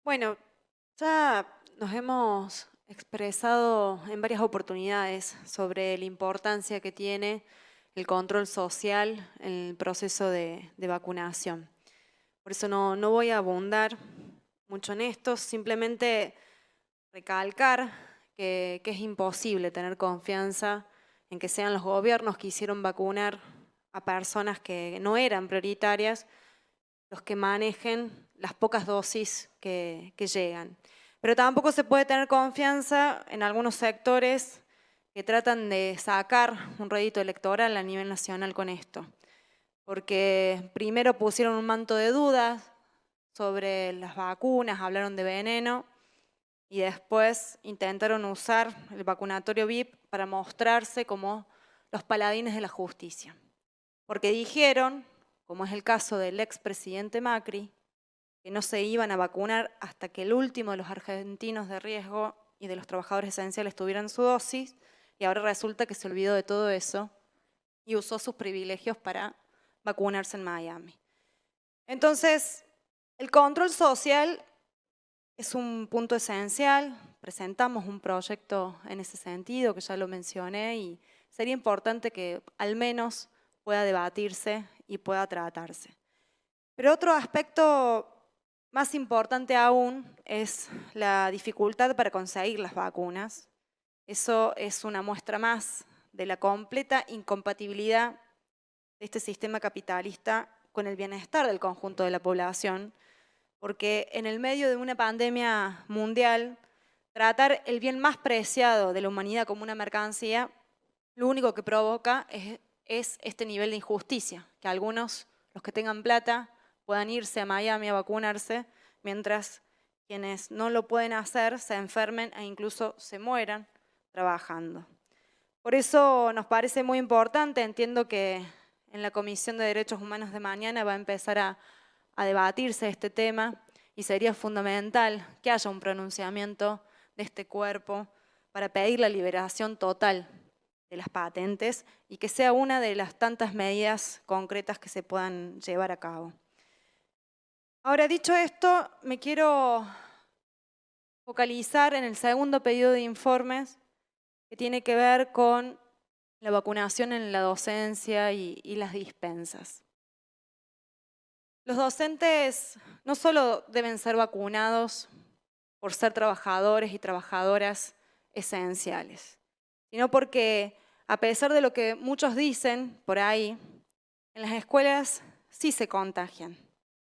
Bueno, ya nos hemos expresado en varias oportunidades sobre la importancia que tiene el control social en el proceso de vacunación. Por eso no voy a abundar mucho en esto, simplemente recalcar que es imposible tener confianza en que sean los gobiernos que hicieron vacunar a personas que no eran prioritarias los que manejen las pocas dosis que llegan. Pero tampoco se puede tener confianza en algunos sectores que tratan de sacar un rédito electoral a nivel nacional con esto. Porque primero pusieron un manto de dudas sobre las vacunas, hablaron de veneno y después intentaron usar el vacunatorio VIP para mostrarse como los paladines de la justicia. Porque dijeron, como es el caso del expresidente Macri, que no se iban a vacunar hasta que el último de los argentinos de riesgo y de los trabajadores esenciales tuvieran su dosis, y ahora resulta que se olvidó de todo eso y usó sus privilegios para vacunarse en Miami. Entonces, el control social es un punto esencial. Presentamos un proyecto en ese sentido, que ya lo mencioné, y sería importante que al menos pueda debatirse y pueda tratarse. Pero otro aspecto más importante aún es la dificultad para conseguir las vacunas. Eso es una muestra más de la completa incompatibilidad de este sistema capitalista con el bienestar del conjunto de la población, porque en el medio de una pandemia mundial, tratar el bien más preciado de la humanidad como una mercancía, lo único que provoca es este nivel de injusticia, que algunos, los que tengan plata, puedan irse a Miami a vacunarse, mientras quienes no lo pueden hacer se enfermen e incluso se mueran trabajando. Por eso nos parece muy importante, entiendo que en la Comisión de Derechos Humanos de mañana va a empezar a debatirse este tema y sería fundamental que haya un pronunciamiento de este cuerpo para pedir la liberación total de las patentes y que sea una de las tantas medidas concretas que se puedan llevar a cabo. Ahora, dicho esto, me quiero focalizar en el segundo pedido de informes que tiene que ver con la vacunación en la docencia y las dispensas. Los docentes no solo deben ser vacunados por ser trabajadores y trabajadoras esenciales, sino porque, a pesar de lo que muchos dicen por ahí, en las escuelas sí se contagian,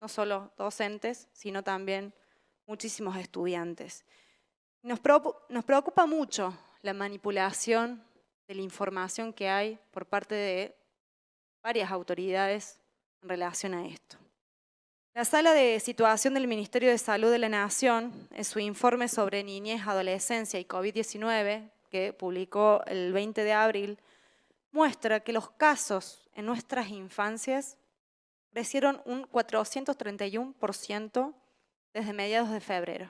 no solo docentes, sino también muchísimos estudiantes. Nos preocupa mucho la manipulación de la información que hay por parte de varias autoridades en relación a esto. La Sala de Situación del Ministerio de Salud de la Nación, en su informe sobre niñez, adolescencia y COVID-19, que publicó el 20 de abril, muestra que los casos en nuestras infancias crecieron un 431% desde mediados de febrero.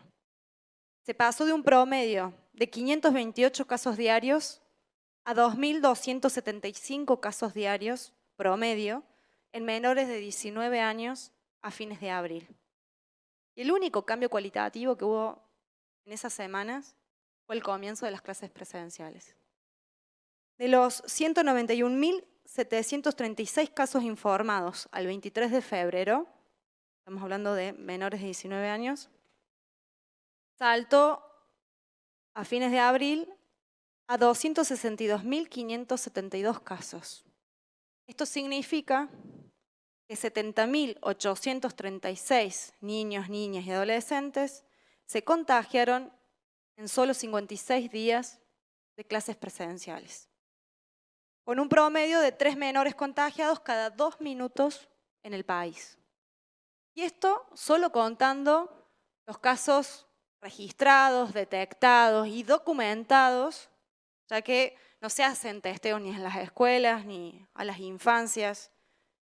Se pasó de un promedio de 528 casos diarios a 2.275 casos diarios promedio en menores de 19 años a fines de abril. Y el único cambio cualitativo que hubo en esas semanas fue el comienzo de las clases presenciales. De los 191.736 casos informados al 23 de febrero, estamos hablando de menores de 19 años, saltó a fines de abril a 262.572 casos. Esto significa que 70.836 niños, niñas y adolescentes se contagiaron en solo 56 días de clases presenciales, con un promedio de 3 menores contagiados cada 2 minutos en el país. Y esto solo contando los casos registrados, detectados y documentados, ya que no se hacen testeos ni en las escuelas ni a las infancias,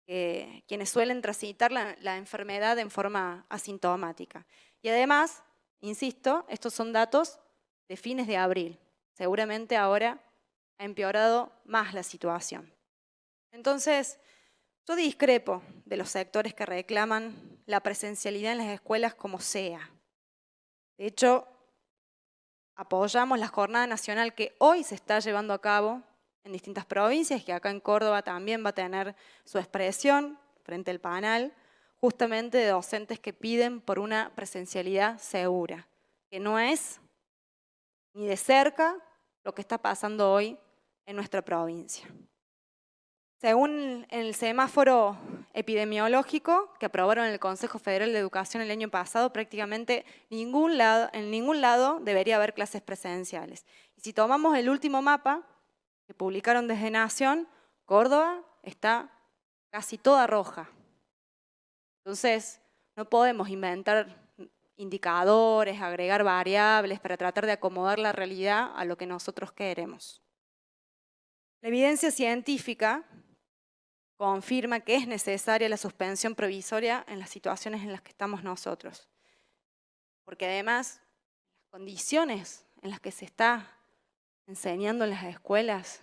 quienes suelen transitar la enfermedad en forma asintomática. Y además, insisto, estos son datos de fines de abril. Seguramente ahora ha empeorado más la situación. Entonces, yo discrepo de los sectores que reclaman la presencialidad en las escuelas como sea. De hecho, apoyamos la jornada nacional que hoy se está llevando a cabo en distintas provincias, que acá en Córdoba también va a tener su expresión frente al panel, justamente de docentes que piden por una presencialidad segura, que no es ni de cerca lo que está pasando hoy en nuestra provincia. Según el semáforo epidemiológico que aprobaron en el Consejo Federal de Educación el año pasado, prácticamente en ningún lado debería haber clases presenciales. Y si tomamos el último mapa que publicaron desde Nación, Córdoba está casi toda roja. Entonces, no podemos inventar indicadores, agregar variables para tratar de acomodar la realidad a lo que nosotros queremos. La evidencia científica confirma que es necesaria la suspensión provisoria en las situaciones en las que estamos nosotros. Porque además, las condiciones en las que se está enseñando en las escuelas,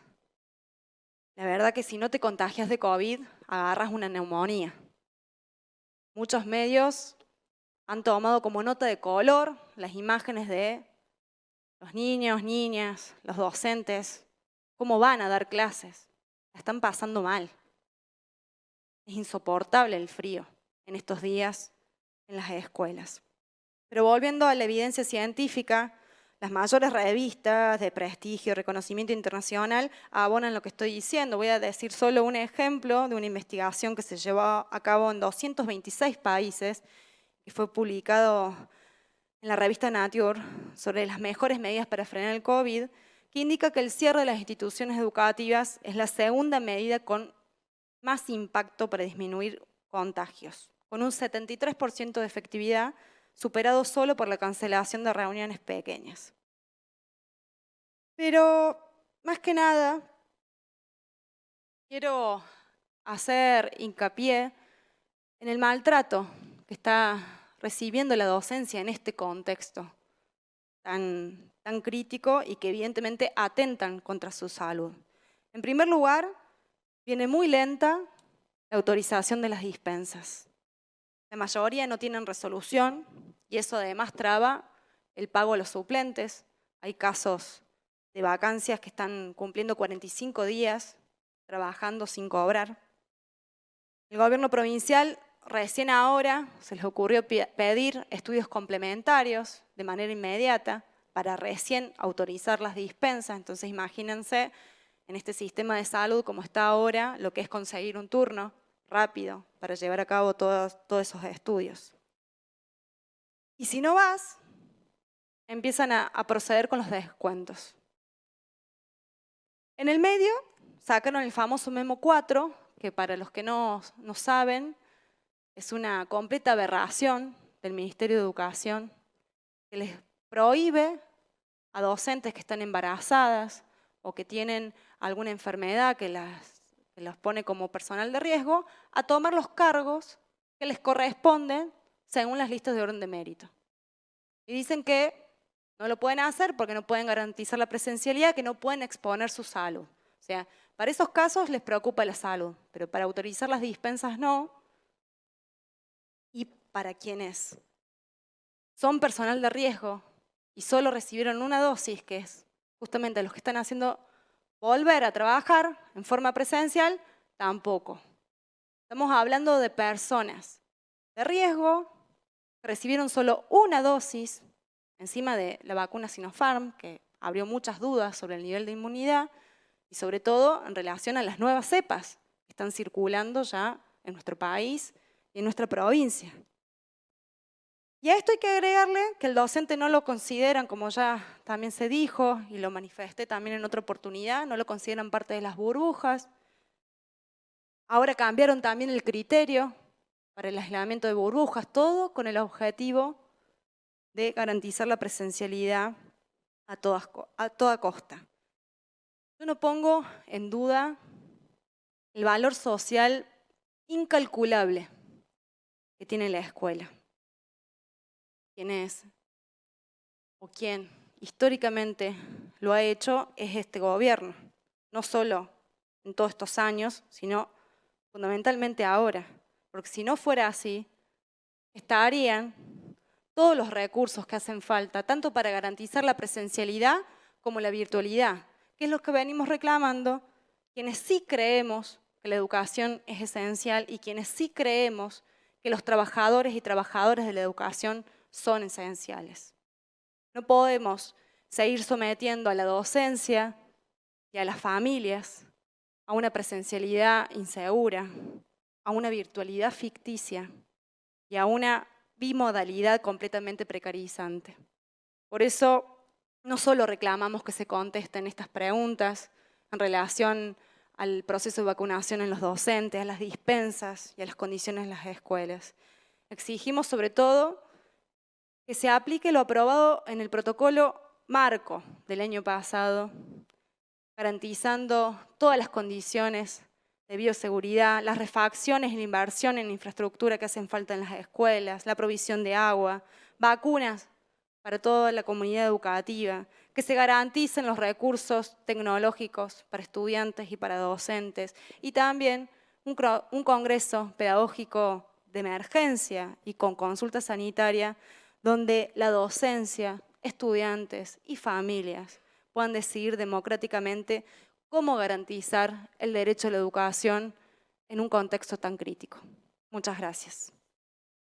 la verdad que si no te contagias de COVID, agarras una neumonía. Muchos medios han tomado como nota de color las imágenes de los niños, niñas, los docentes, cómo van a dar clases. La están pasando mal. Es insoportable el frío en estos días en las escuelas. Pero volviendo a la evidencia científica, las mayores revistas de prestigio y reconocimiento internacional abonan lo que estoy diciendo. Voy a decir solo un ejemplo de una investigación que se llevó a cabo en 226 países y fue publicado en la revista Nature sobre las mejores medidas para frenar el COVID, que indica que el cierre de las instituciones educativas es la segunda medida con más impacto para disminuir contagios, con un 73% de efectividad, superado solo por la cancelación de reuniones pequeñas. Pero, más que nada, quiero hacer hincapié en el maltrato que está recibiendo la docencia en este contexto tan crítico y que evidentemente atentan contra su salud. En primer lugar, viene muy lenta la autorización de las dispensas. La mayoría no tienen resolución y eso además traba el pago a los suplentes. Hay casos de vacancias que están cumpliendo 45 días trabajando sin cobrar. El gobierno provincial recién ahora se les ocurrió pedir estudios complementarios de manera inmediata para recién autorizar las dispensas. Entonces imagínense en este sistema de salud como está ahora lo que es conseguir un turno rápido para llevar a cabo todos esos estudios. Y si no vas, empiezan a proceder con los descuentos. En el medio sacaron el famoso Memo 4, que para los que no saben, es una completa aberración del Ministerio de Educación, que les prohíbe a docentes que están embarazadas o que tienen alguna enfermedad que los pone como personal de riesgo, a tomar los cargos que les corresponden según las listas de orden de mérito. Y dicen que no lo pueden hacer porque no pueden garantizar la presencialidad, que no pueden exponer su salud. O sea, para esos casos les preocupa la salud, pero para autorizar las dispensas no. Y para quienes son personal de riesgo y solo recibieron una dosis, que es justamente los que están haciendo volver a trabajar en forma presencial, tampoco. Estamos hablando de personas de riesgo que recibieron solo una dosis encima de la vacuna Sinopharm, que abrió muchas dudas sobre el nivel de inmunidad y sobre todo en relación a las nuevas cepas que están circulando ya en nuestro país y en nuestra provincia. Y a esto hay que agregarle que el docente no lo consideran, como ya también se dijo y lo manifesté también en otra oportunidad, no lo consideran parte de las burbujas. Ahora cambiaron también el criterio para el aislamiento de burbujas, todo con el objetivo de garantizar la presencialidad a toda costa. Yo no pongo en duda el valor social incalculable que tiene la escuela. Quien históricamente lo ha hecho es este gobierno, no solo en todos estos años, sino fundamentalmente ahora, porque si no fuera así, estarían todos los recursos que hacen falta, tanto para garantizar la presencialidad como la virtualidad, que es lo que venimos reclamando quienes sí creemos que la educación es esencial y quienes sí creemos que los trabajadores y trabajadoras de la educación son esenciales. No podemos seguir sometiendo a la docencia y a las familias a una presencialidad insegura, a una virtualidad ficticia y a una bimodalidad completamente precarizante. Por eso, no solo reclamamos que se contesten estas preguntas en relación al proceso de vacunación en los docentes, a las dispensas y a las condiciones en las escuelas. Exigimos sobre todo que se aplique lo aprobado en el protocolo marco del año pasado, garantizando todas las condiciones de bioseguridad, las refacciones y la inversión en infraestructura que hacen falta en las escuelas, la provisión de agua, vacunas para toda la comunidad educativa, que se garanticen los recursos tecnológicos para estudiantes y para docentes, y también un congreso pedagógico de emergencia y con consulta sanitaria, donde la docencia, estudiantes y familias puedan decidir democráticamente cómo garantizar el derecho a la educación en un contexto tan crítico. Muchas gracias.